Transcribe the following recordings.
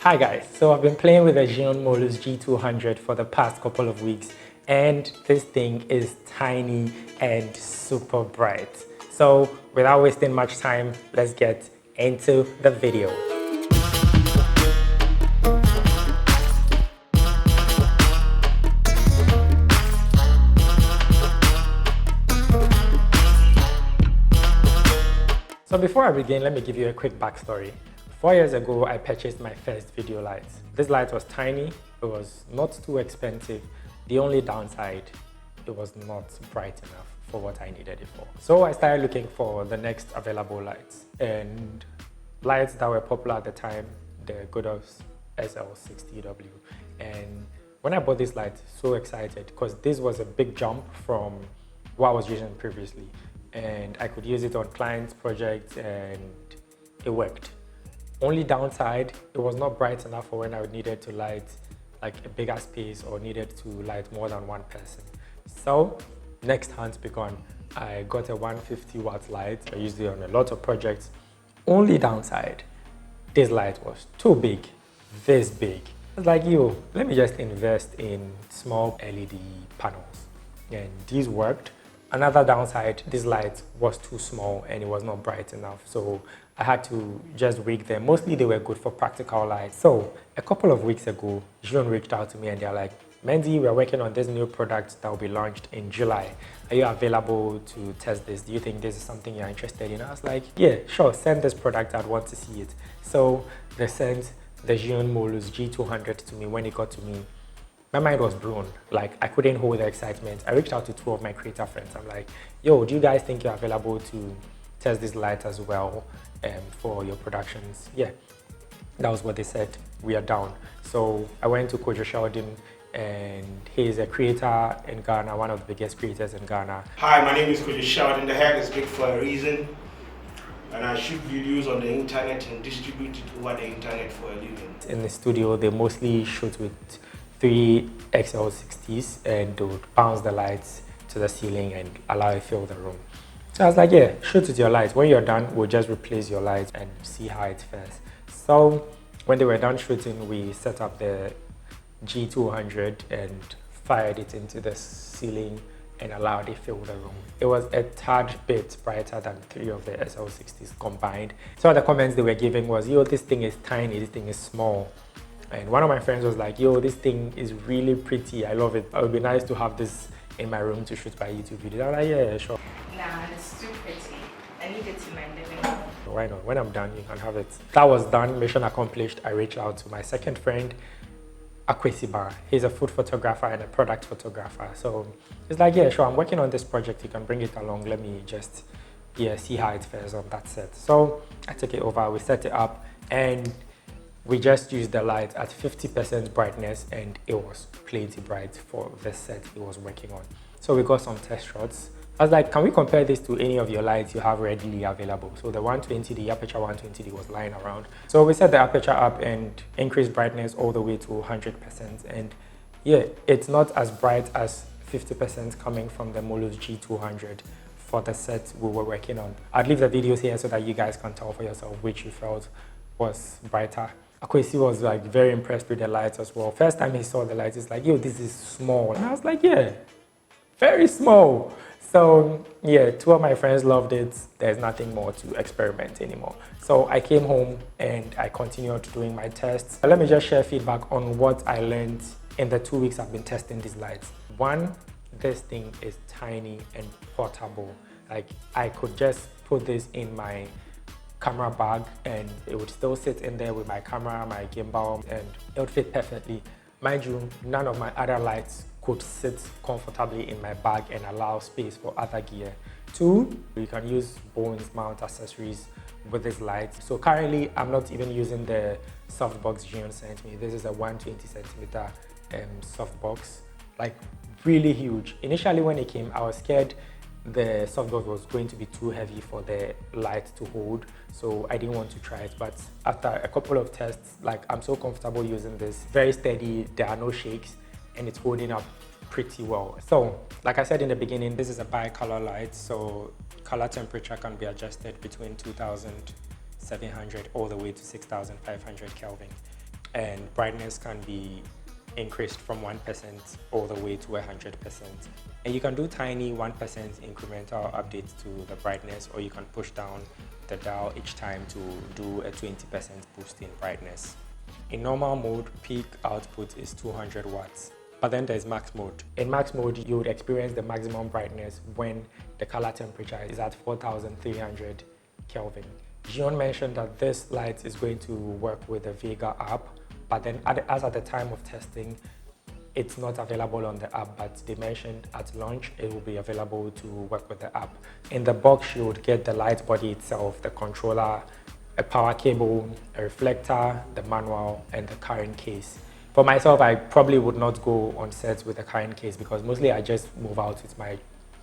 Hi guys, so I've been playing with the Zhiyun Molus G200 for the past couple of weeks, and this thing is tiny and super bright. So without wasting much time, let's get into the video. So before I begin, let me give you a quick backstory. 4 years ago, I purchased my first video light. This light was tiny, it was not too expensive. The only downside, it was not bright enough for what I needed it for. So I started looking for the next available lights, and lights that were popular at the time, the Godos SL60W. And when I bought this light, so excited because this was a big jump from what I was using previously. And I could use it on clients' projects and it worked. Only downside, it was not bright enough for when I needed to light like a bigger space or needed to light more than one person. So next hunt began. I got a 150 watt light. I used it on a lot of projects. Only downside, this light was too big, this big. I was like, yo, let me just invest in small LED panels. And these worked. Another downside, this light was too small and it was not bright enough. So I had to just rig them. Mostly they were good for practical lights. So a couple of weeks ago, Zhiyun reached out to me and they're like, Mendy, we're working on this new product that will be launched in July. Are you available to test this? Do you think this is something you're interested in? I was like, yeah, sure, send this product. I'd want to see it. So they sent the Zhiyun Molus G200 to me. When it got to me, my mind was blown. Like, I couldn't hold the excitement. I reached out to 2 of my creator friends. I'm like, yo, do you guys think you're available to test this light as well for your productions? Yeah, that was what they said. We are down. So I went to Kojo Sheldon, and he's a creator in Ghana, one of the biggest creators in Ghana. Hi, my name is Kojo Sheldon. The head is big for a reason. And I shoot videos on the internet and distribute it over the internet for a living. In the studio, they mostly shoot with 3 XL60s and they would bounce the lights to the ceiling and allow it to fill the room. So I was like, yeah, shoot with your lights. When you're done, we'll just replace your lights and see how it fares. So when they were done shooting, we set up the G200 and fired it into the ceiling and allowed it to fill the room. It was a tad bit brighter than 3 of the SL60s combined. So the comments they were giving was, yo, this thing is tiny, this thing is small. And one of my friends was like, yo, this thing is really pretty. I love it. It would be nice to have this in my room to shoot my YouTube videos. I was like, yeah, sure. Nah, it's too pretty. I need it in my living room. Why not? When I'm done, you can have it. That was done, mission accomplished. I reached out to my second friend, Akwesiba. He's a food photographer and a product photographer. So he's like, yeah, sure, I'm working on this project. You can bring it along. Let me just, yeah, see how it fares on that set. So I took it over, we set it up, and we just used the light at 50% brightness and it was plenty bright for the set it was working on. So we got some test shots. I was like, can we compare this to any of your lights you have readily available? So the 120, the aperture 120 was lying around. So we set the aperture up and increased brightness all the way to 100%. And yeah, it's not as bright as 50% coming from the Molus G200 for the set we were working on. I'd leave the videos here so that you guys can tell for yourself which you felt was brighter. Akwesi was like very impressed with the lights as well. First time he saw the lights, he's like, yo, this is small. And I was like, yeah, very small. So yeah, 2 of my friends loved it. There's nothing more to experiment anymore. So I came home and I continued doing my tests. Let me just share feedback on what I learned in the 2 weeks I've been testing these lights. 1, this thing is tiny and portable. Like, I could just put this in my camera bag and it would still sit in there with my camera, my gimbal, and it would fit perfectly. Mind you, none of my other lights could sit comfortably in my bag and allow space for other gear. 2, you can use bones mount accessories with this light. So currently, I'm not even using the softbox Zhiyun sent me. This is a 120 centimeter softbox, like really huge. Initially when it came, I was scared the softbox was going to be too heavy for the light to hold, so I didn't want to try it. But after a couple of tests, like, I'm so comfortable using this. Very steady, there are no shakes, and it's holding up pretty well. So like I said in the beginning, this is a bi-color light, so color temperature can be adjusted between 2700 all the way to 6500 Kelvin. and brightness can be increased from 1% all the way to 100%. And you can do tiny 1% incremental updates to the brightness, or you can push down the dial each time to do a 20% boost in brightness. In normal mode, peak output is 200 watts. But then there's max mode. In max mode, you would experience the maximum brightness when the color temperature is at 4,300 Kelvin. Zhiyun mentioned that this light is going to work with the Vega app, but then as at the time of testing, it's not available on the app, but they mentioned at launch it will be available to work with the app. In the box, you would get the light body itself, the controller, a power cable, a reflector, the manual, and the current case. For myself, I probably would not go on sets with a current case because mostly I just move out with my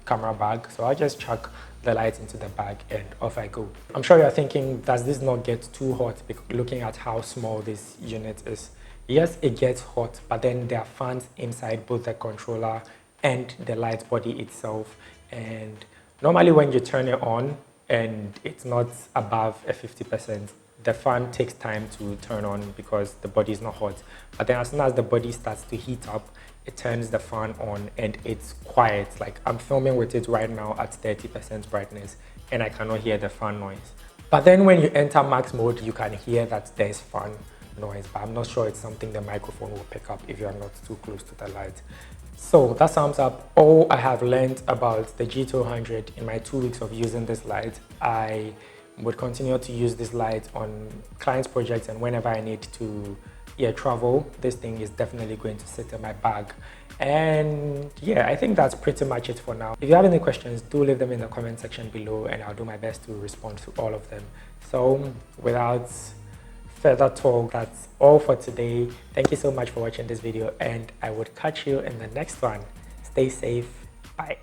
camera bag. So I just chuck the lights into the bag and off I go. I'm sure you're thinking, does this not get too hot looking at how small this unit is? Yes, it gets hot, but then there are fans inside both the controller and the light body itself. And normally when you turn it on and it's not above a 50%, the fan takes time to turn on because the body is not hot. But then as soon as the body starts to heat up, it turns the fan on and it's quiet. Like I'm filming with it right now at 30% brightness and I cannot hear the fan noise. But then when you enter max mode, you can hear that there's fan noise, but I'm not sure it's something the microphone will pick up if you're not too close to the light. So that sums up all I have learned about the G200 in my 2 weeks of using this light. I would continue to use this light on clients' projects, and whenever I need to travel, this thing is definitely going to sit in my bag. And yeah, I think that's pretty much it for now. If you have any questions, do leave them in the comment section below and I'll do my best to respond to all of them. So without further talk, that's all for today. Thank you so much for watching this video and I would catch you in the next one. Stay safe. Bye.